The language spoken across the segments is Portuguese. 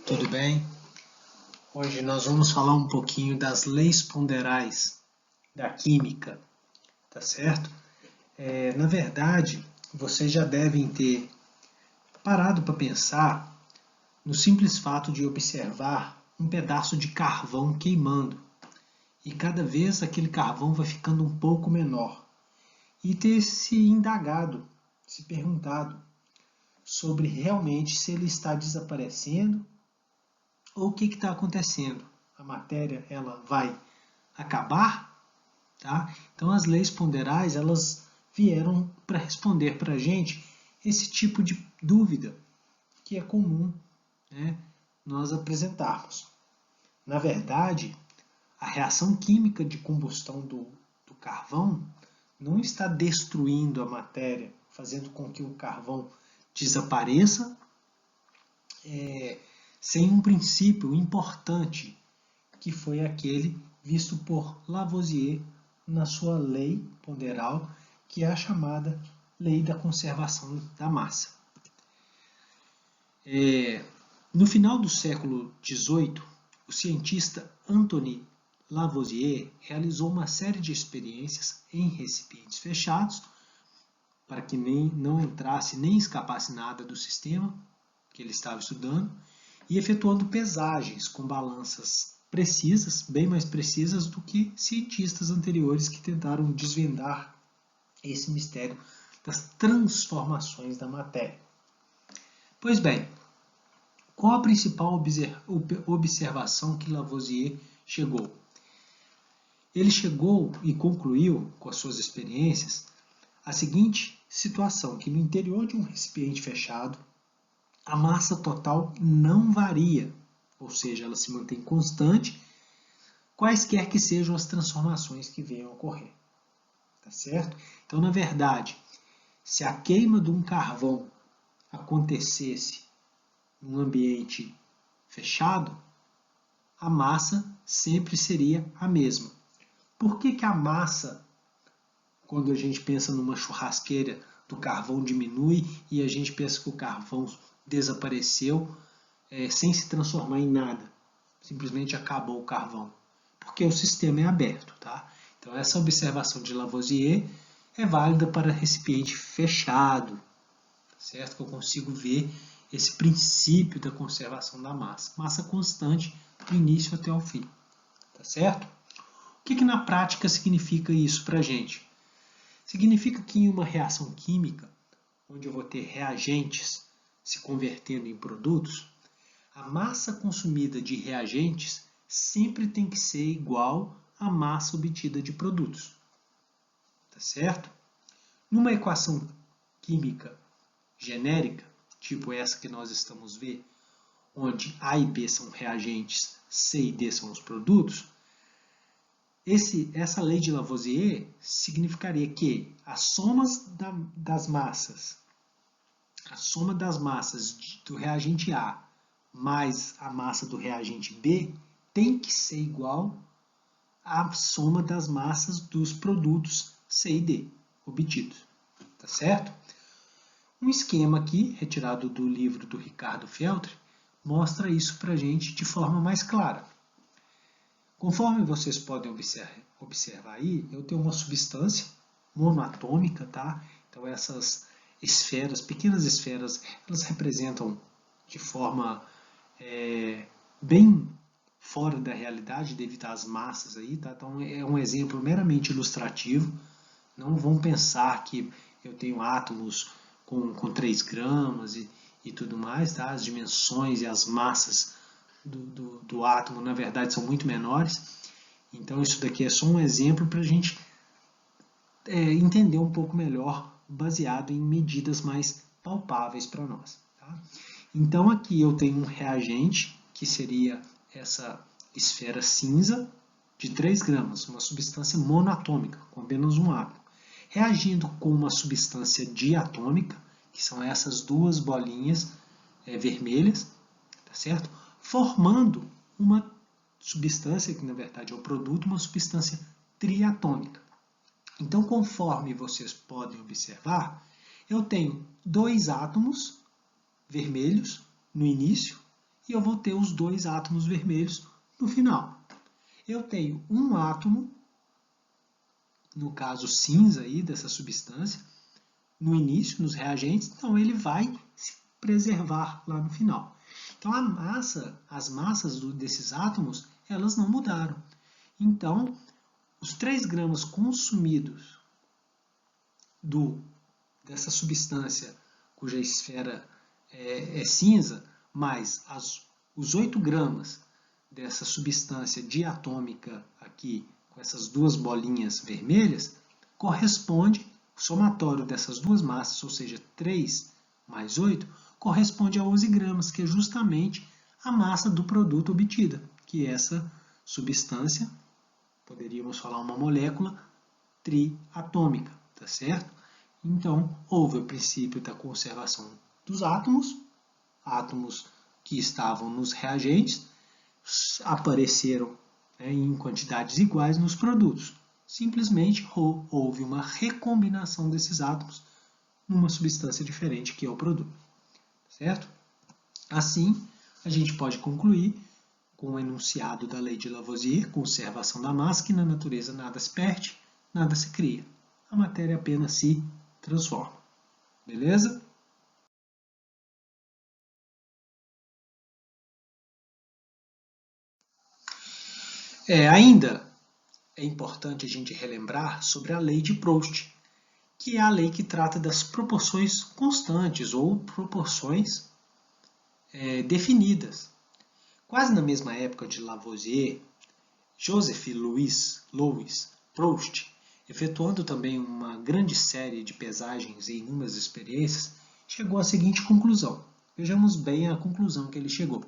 tudo bem? Hoje nós vamos falar um pouquinho das leis ponderais da química, tá certo? Na verdade, vocês já devem ter parado para pensar no simples fato de observar um pedaço de carvão queimando e cada vez aquele carvão vai ficando um pouco menor e ter se indagado, se perguntado sobre realmente se ele está desaparecendo ou o que está acontecendo. A matéria ela vai acabar, tá? Então as leis ponderais elas vieram para responder para a gente esse tipo de dúvida que é comum, né, nós apresentarmos. Na verdade, a reação química de combustão do carvão não está destruindo a matéria, fazendo com que o carvão desapareça, sem um princípio importante, que foi aquele visto por Lavoisier na sua lei ponderal, que é a chamada lei da conservação da massa. No final do século XVIII, o cientista Antoine Lavoisier realizou uma série de experiências em recipientes fechados, para que não entrasse nem escapasse nada do sistema que ele estava estudando, e efetuando pesagens com balanças precisas, bem mais precisas do que cientistas anteriores que tentaram desvendar esse mistério das transformações da matéria. Pois bem, qual a principal observação que Lavoisier chegou? Ele chegou e concluiu, com as suas experiências, a seguinte situação, que no interior de um recipiente fechado, a massa total não varia, ou seja, ela se mantém constante, quaisquer que sejam as transformações que venham a ocorrer. Tá certo? Então, na verdade, se a queima de um carvão acontecesse num ambiente fechado, a massa sempre seria a mesma. Por que a massa, quando a gente pensa numa churrasqueira, do carvão diminui e a gente pensa que o carvão desapareceu sem se transformar em nada? Simplesmente acabou o carvão. Porque o sistema é aberto, tá? Então essa observação de Lavoisier é válida para recipiente fechado, certo? Que eu consigo ver esse princípio da conservação da massa. Massa constante do início até o fim, tá certo? O que na prática significa isso para a gente? Significa que em uma reação química, onde eu vou ter reagentes se convertendo em produtos, a massa consumida de reagentes sempre tem que ser igual à massa obtida de produtos. Tá certo? Numa equação química genérica, tipo essa que nós estamos vendo, onde A e B são reagentes, C e D são os produtos, essa lei de Lavoisier significaria que a soma das massas do reagente A mais a massa do reagente B tem que ser igual à soma das massas dos produtos C e D obtidos. Tá certo? Um esquema aqui, retirado do livro do Ricardo Feltri, mostra isso para a gente de forma mais clara. Conforme vocês podem observar aí, eu tenho uma substância monoatômica, tá? Então essas esferas, pequenas esferas, elas representam de forma bem fora da realidade devido às massas aí, tá? Então é um exemplo meramente ilustrativo. Não vão pensar que eu tenho átomos com 3 gramas e tudo mais, tá? As dimensões e as massas do átomo, na verdade, são muito menores. Então, isso daqui é só um exemplo para a gente entender um pouco melhor, baseado em medidas mais palpáveis para nós. Tá? Então, aqui eu tenho um reagente, que seria essa esfera cinza, de 3 gramas, uma substância monoatômica, com apenas um átomo, reagindo com uma substância diatômica, que são essas duas bolinhas vermelhas, tá certo? Formando uma substância, que na verdade é o produto, uma substância triatômica. Então, conforme vocês podem observar, eu tenho 2 átomos vermelhos no início e eu vou ter os dois átomos vermelhos no final. Eu tenho um átomo, no caso cinza aí, dessa substância, no início, nos reagentes, então ele vai se preservar lá no final. Então as massas desses átomos, elas não mudaram. Então, os 3 gramas consumidos dessa substância cuja esfera é cinza, mais os 8 gramas dessa substância diatômica aqui, com essas duas bolinhas vermelhas, corresponde, o somatório dessas duas massas, ou seja, 3 mais 8, corresponde a 11 gramas, que é justamente a massa do produto obtida, que é essa substância, poderíamos falar uma molécula triatômica, tá certo? Então, houve o princípio da conservação dos átomos que estavam nos reagentes, apareceram em quantidades iguais nos produtos. Simplesmente houve uma recombinação desses átomos numa substância diferente que é o produto, certo? Assim, a gente pode concluir com o enunciado da lei de Lavoisier, conservação da massa, que na natureza nada se perde, nada se cria. A matéria apenas se transforma. Beleza? Ainda é importante a gente relembrar sobre a lei de Proust, que é a lei que trata das proporções constantes ou proporções definidas. Quase na mesma época de Lavoisier, Joseph Louis Proust, efetuando também uma grande série de pesagens e inúmeras experiências, chegou à seguinte conclusão. Vejamos bem a conclusão que ele chegou.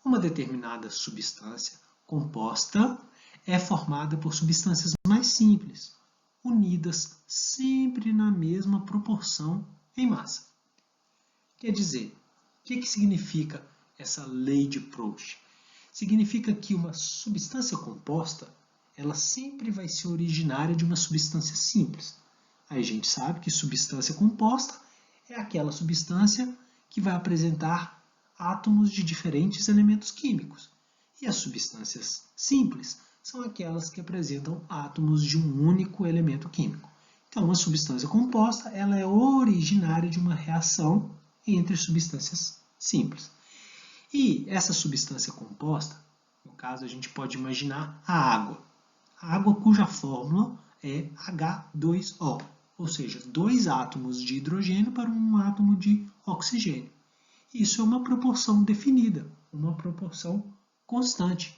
Uma determinada substância composta é formada por substâncias mais simples, unidas sempre na mesma proporção em massa. Quer dizer, o que significa essa lei de Proust? Significa que uma substância composta, ela sempre vai ser originária de uma substância simples. Aí a gente sabe que substância composta é aquela substância que vai apresentar átomos de diferentes elementos químicos. E as substâncias simples são aquelas que apresentam átomos de um único elemento químico. Então, uma substância composta ela é originária de uma reação entre substâncias simples. E essa substância composta, no caso, a gente pode imaginar a água. A água cuja fórmula é H2O, ou seja, 2 átomos de hidrogênio para um átomo de oxigênio. Isso é uma proporção definida, uma proporção constante,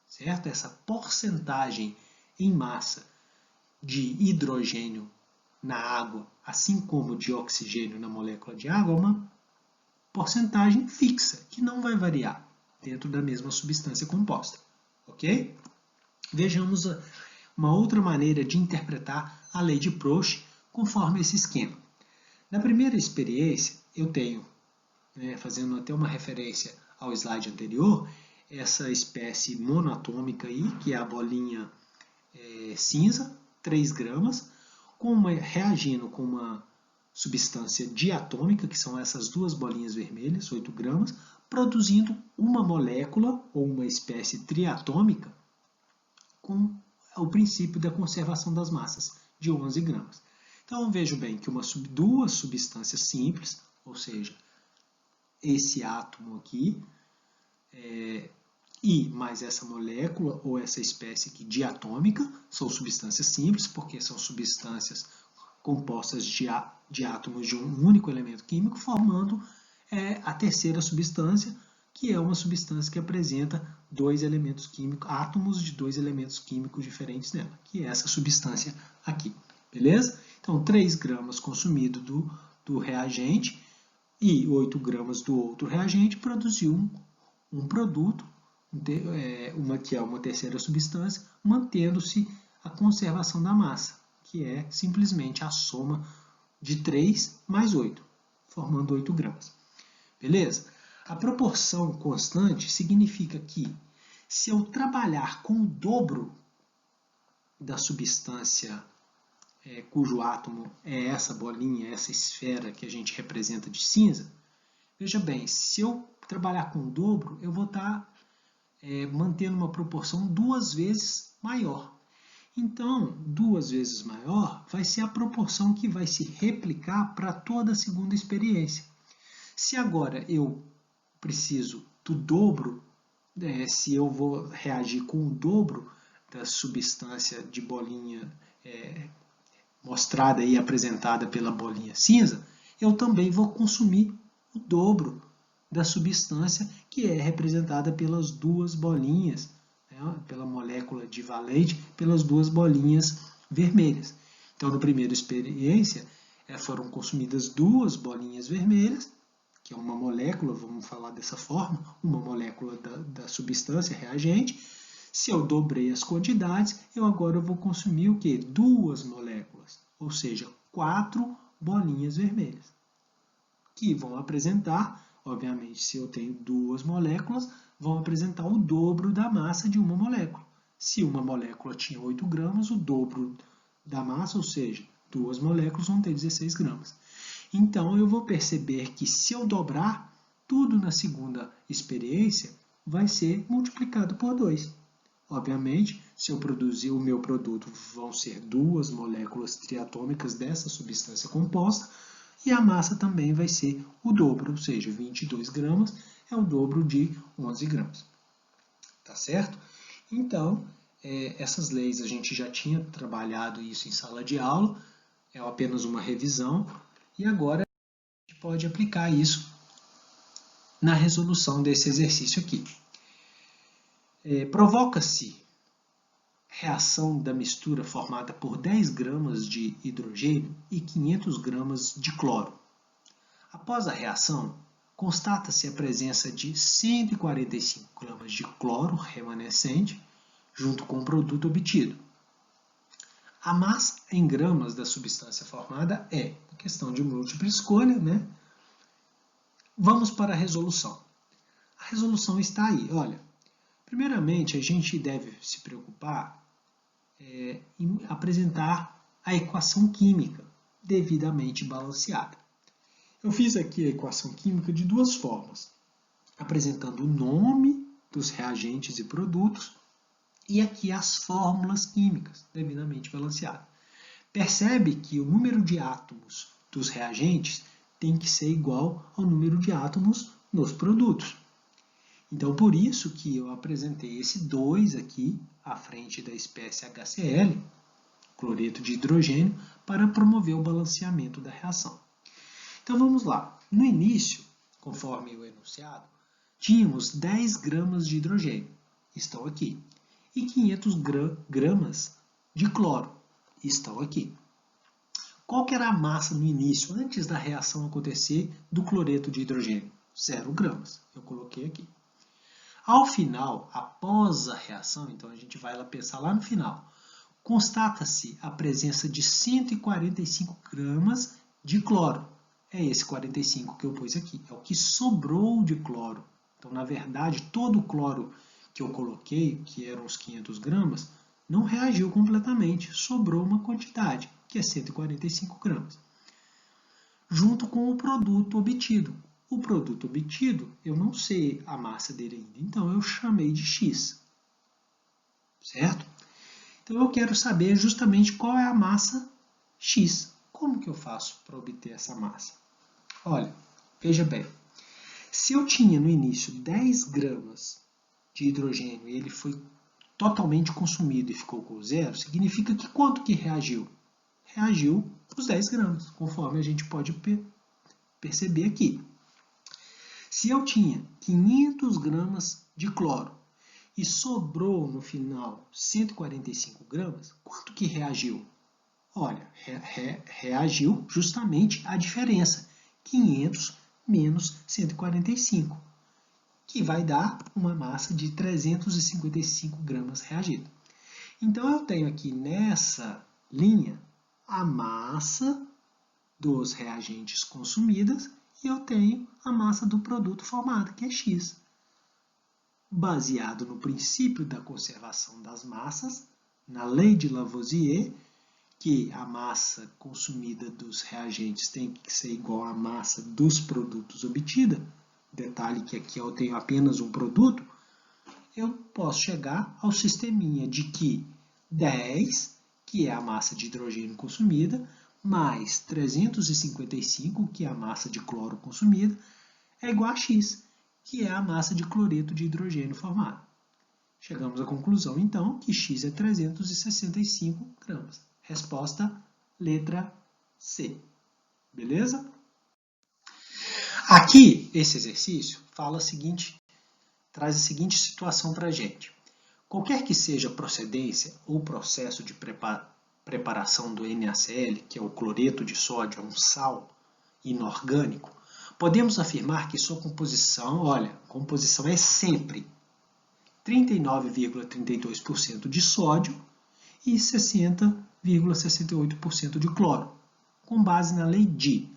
certo? Essa porcentagem em massa de hidrogênio na água, assim como de oxigênio na molécula de água, é uma porcentagem fixa, que não vai variar dentro da mesma substância composta, ok? Vejamos uma outra maneira de interpretar a lei de Proust conforme esse esquema. Na primeira experiência, eu tenho, fazendo até uma referência ao slide anterior, essa espécie monoatômica aí, que é a bolinha cinza, 3 gramas, reagindo com uma substância diatômica, que são essas duas bolinhas vermelhas, 8 gramas, produzindo uma molécula ou uma espécie triatômica com o princípio da conservação das massas, de 11 gramas. Então, vejo bem que duas substâncias simples, ou seja, esse átomo aqui, e mais essa molécula ou essa espécie aqui diatômica, são substâncias simples, porque são substâncias compostas de átomos de um único elemento químico, formando a terceira substância, que é uma substância que apresenta átomos de 2 elementos químicos diferentes nela, que é essa substância aqui, beleza? Então, 3 gramas consumido do reagente e 8 gramas do outro reagente produziu um produto, que é uma terceira substância, mantendo-se a conservação da massa, que é simplesmente a soma de 3 mais 8, formando 8 gramas. Beleza? A proporção constante significa que, se eu trabalhar com o dobro da substância cujo átomo é essa bolinha, essa esfera que a gente representa de cinza, veja bem, se eu trabalhar com o dobro, eu vou estar mantendo uma proporção 2 vezes maior. Então, 2 vezes maior vai ser a proporção que vai se replicar para toda a segunda experiência. Se agora eu preciso do dobro, se eu vou reagir com o dobro da substância de bolinha mostrada e apresentada pela bolinha cinza, eu também vou consumir o dobro da substância que é representada pelas duas bolinhas, pela molécula de valente, pelas duas bolinhas vermelhas. Então, na primeira experiência, foram consumidas 2 bolinhas vermelhas, que é uma molécula, vamos falar dessa forma, uma molécula da substância reagente. Se eu dobrei as quantidades, eu agora vou consumir o quê? 2 moléculas, ou seja, 4 bolinhas vermelhas, que vão apresentar, obviamente, se eu tenho 2 moléculas, vão apresentar o dobro da massa de uma molécula. Se uma molécula tinha 8 gramas, o dobro da massa, ou seja, 2 moléculas vão ter 16 gramas. Então, eu vou perceber que se eu dobrar, tudo na segunda experiência vai ser multiplicado por 2. Obviamente, se eu produzir o meu produto, vão ser 2 moléculas triatômicas dessa substância composta, e a massa também vai ser o dobro, ou seja, 22 gramas é o dobro de 11 gramas. Tá certo? Então, essas leis a gente já tinha trabalhado isso em sala de aula, é apenas uma revisão, e agora a gente pode aplicar isso na resolução desse exercício aqui. Provoca-se reação da mistura formada por 10 gramas de hidrogênio e 500 gramas de cloro. Após a reação, constata-se a presença de 145 gramas de cloro remanescente junto com o produto obtido. A massa em gramas da substância formada é questão de múltipla escolha, né? Vamos para a resolução. A resolução está aí, olha. Primeiramente, a gente deve se preocupar em apresentar a equação química devidamente balanceada. Eu fiz aqui a equação química de 2 formas, apresentando o nome dos reagentes e produtos e aqui as fórmulas químicas devidamente balanceadas. Percebe que o número de átomos dos reagentes tem que ser igual ao número de átomos nos produtos. Então, por isso que eu apresentei esse 2 aqui à frente da espécie HCl, cloreto de hidrogênio, para promover o balanceamento da reação. Então, vamos lá. No início, conforme o enunciado, tínhamos 10 gramas de hidrogênio, estão aqui, e 500 gramas de cloro, estão aqui. Qual que era a massa no início, antes da reação acontecer, do cloreto de hidrogênio? 0 gramas, eu coloquei aqui. Ao final, após a reação, então a gente vai pensar lá no final, constata-se a presença de 145 gramas de cloro. É esse 45 que eu pus aqui, é o que sobrou de cloro. Então, na verdade, todo o cloro que eu coloquei, que eram os 500 gramas, não reagiu completamente, sobrou uma quantidade, que é 145 gramas, junto com o produto obtido. O produto obtido, eu não sei a massa dele ainda, então eu chamei de X, certo? Então eu quero saber justamente qual é a massa X. Como que eu faço para obter essa massa? Olha, veja bem, se eu tinha no início 10 gramas de hidrogênio e ele foi totalmente consumido e ficou com 0, significa que quanto que reagiu? Reagiu os 10 gramas, conforme a gente pode perceber aqui. Se eu tinha 500 gramas de cloro e sobrou no final 145 gramas, quanto que reagiu? Olha, reagiu justamente a diferença, 500 menos 145, que vai dar uma massa de 355 gramas reagida. Então, eu tenho aqui nessa linha a massa dos reagentes consumidas e eu tenho a massa do produto formado, que é X. Baseado no princípio da conservação das massas, na lei de Lavoisier, que a massa consumida dos reagentes tem que ser igual à massa dos produtos obtida, detalhe que aqui eu tenho apenas um produto, eu posso chegar ao sisteminha de que 10, que é a massa de hidrogênio consumida, mais 355, que é a massa de cloro consumida, é igual a X, que é a massa de cloreto de hidrogênio formada. Chegamos à conclusão, então, que X é 365 gramas. Resposta, letra C. Beleza? Aqui, esse exercício traz a seguinte situação para a gente. Qualquer que seja a procedência ou processo de preparação do NaCl, que é o cloreto de sódio, é um sal inorgânico, podemos afirmar que sua composição, composição é sempre 39,32% de sódio e 60,68% de cloro, com base na lei de,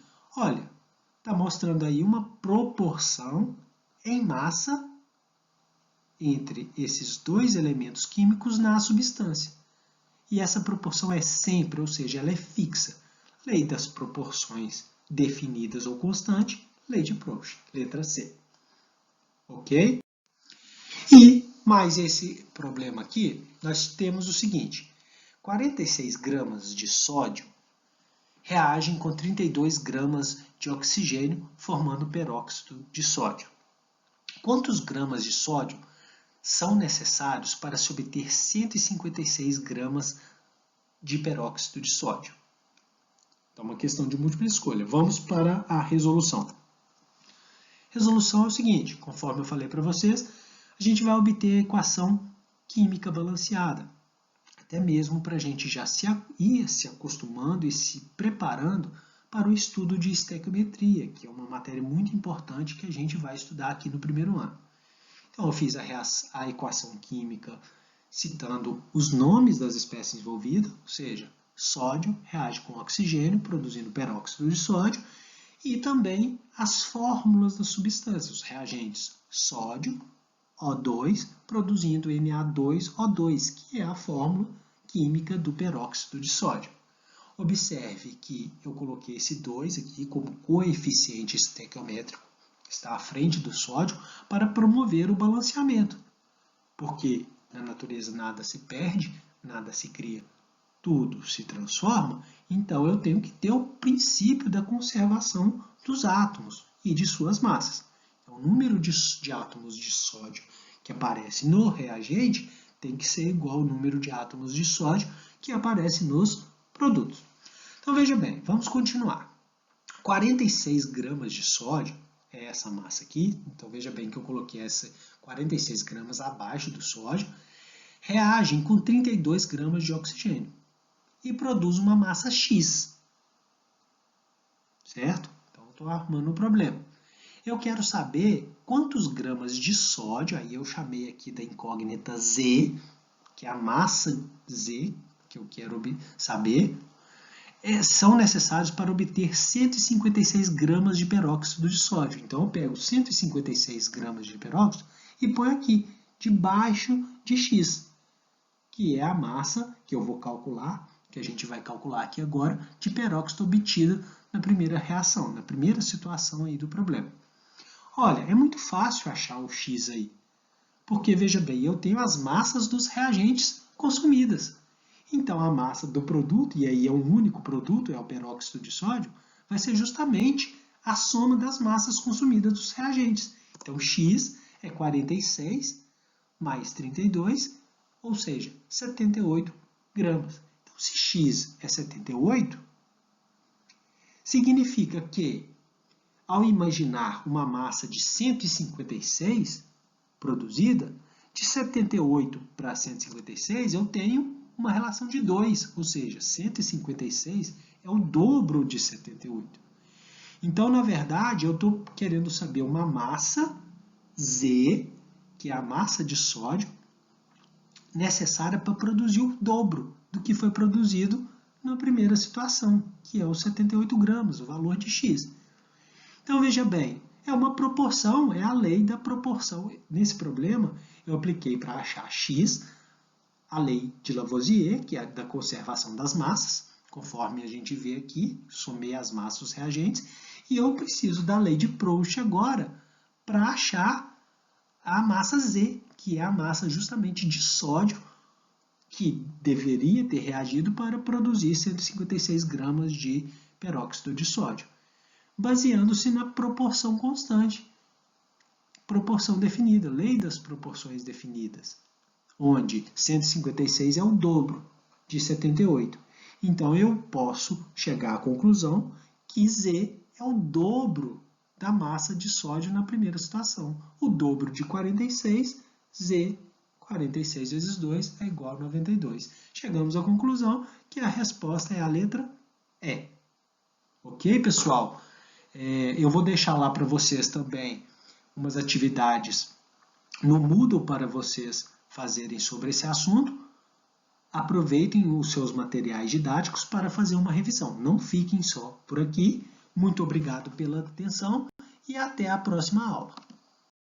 está mostrando aí uma proporção em massa entre esses dois elementos químicos na substância. E essa proporção é sempre, ou seja, ela é fixa. Lei das proporções definidas ou constante, lei de Proust, letra C. Ok? E mais esse problema aqui, nós temos o seguinte, 46 gramas de sódio reagem com 32 gramas de oxigênio, formando peróxido de sódio. Quantos gramas de sódio são necessários para se obter 156 gramas de peróxido de sódio? Então, uma questão de múltipla escolha. Vamos para a resolução. Resolução é o seguinte, conforme eu falei para vocês, a gente vai obter a equação química balanceada. Até mesmo para a gente já ir se acostumando e se preparando para o estudo de estequiometria, que é uma matéria muito importante que a gente vai estudar aqui no primeiro ano. Então, eu fiz a equação química citando os nomes das espécies envolvidas, ou seja, sódio reage com oxigênio, produzindo peróxido de sódio, e também as fórmulas das substâncias, os reagentes sódio, O2, produzindo Na2O2, que é a fórmula química do peróxido de sódio. Observe que eu coloquei esse 2 aqui como coeficiente estequiométrico, está à frente do sódio, para promover o balanceamento. Porque na natureza nada se perde, nada se cria, tudo se transforma, então eu tenho que ter o princípio da conservação dos átomos e de suas massas. Então, o número de átomos de sódio que aparece no reagente tem que ser igual ao número de átomos de sódio que aparece nos produtos. Então, veja bem, vamos continuar. 46 gramas de sódio é essa massa aqui. Então, veja bem que eu coloquei essa 46 gramas abaixo do sódio. Reagem com 32 gramas de oxigênio e produz uma massa X. Certo? Então, estou arrumando um problema. Eu quero saber quantos gramas de sódio, aí eu chamei aqui da incógnita Z, que é a massa Z, que eu quero saber, são necessários para obter 156 gramas de peróxido de sódio. Então, eu pego 156 gramas de peróxido e ponho aqui, debaixo de X, que é a massa que eu vou calcular, que a gente vai calcular aqui agora, de peróxido obtida na primeira reação, na primeira situação aí do problema. Olha, é muito fácil achar o X aí, porque, veja bem, eu tenho as massas dos reagentes consumidas. Então, a massa do produto, e aí é um único produto, é o peróxido de sódio, vai ser justamente a soma das massas consumidas dos reagentes. Então, X é 46 mais 32, ou seja, 78 gramas. Então, se X é 78, significa que, ao imaginar uma massa de 156 produzida, de 78 para 156, eu tenho uma relação de 2, ou seja, 156 é o dobro de 78. Então, na verdade, eu estou querendo saber uma massa Z, que é a massa de sódio, necessária para produzir o dobro do que foi produzido na primeira situação, que é os 78 gramas, o valor de X. Então, veja bem, é uma proporção, é a lei da proporção. Nesse problema, eu apliquei para achar X, a lei de Lavoisier, que é da conservação das massas, conforme a gente vê aqui, somei as massas dos reagentes, e eu preciso da lei de Proust agora para achar a massa Z, que é a massa justamente de sódio que deveria ter reagido para produzir 156 gramas de peróxido de sódio, baseando-se na proporção constante, proporção definida, lei das proporções definidas, onde 156 é o dobro de 78. Então, eu posso chegar à conclusão que Z é o dobro da massa de sódio na primeira situação. O dobro de 46, Z, 46 vezes 2 é igual a 92. Chegamos à conclusão que a resposta é a letra E. Ok, pessoal? Eu vou deixar lá para vocês também umas atividades no Moodle para vocês fazerem sobre esse assunto. Aproveitem os seus materiais didáticos para fazer uma revisão. Não fiquem só por aqui. Muito obrigado pela atenção e até a próxima aula.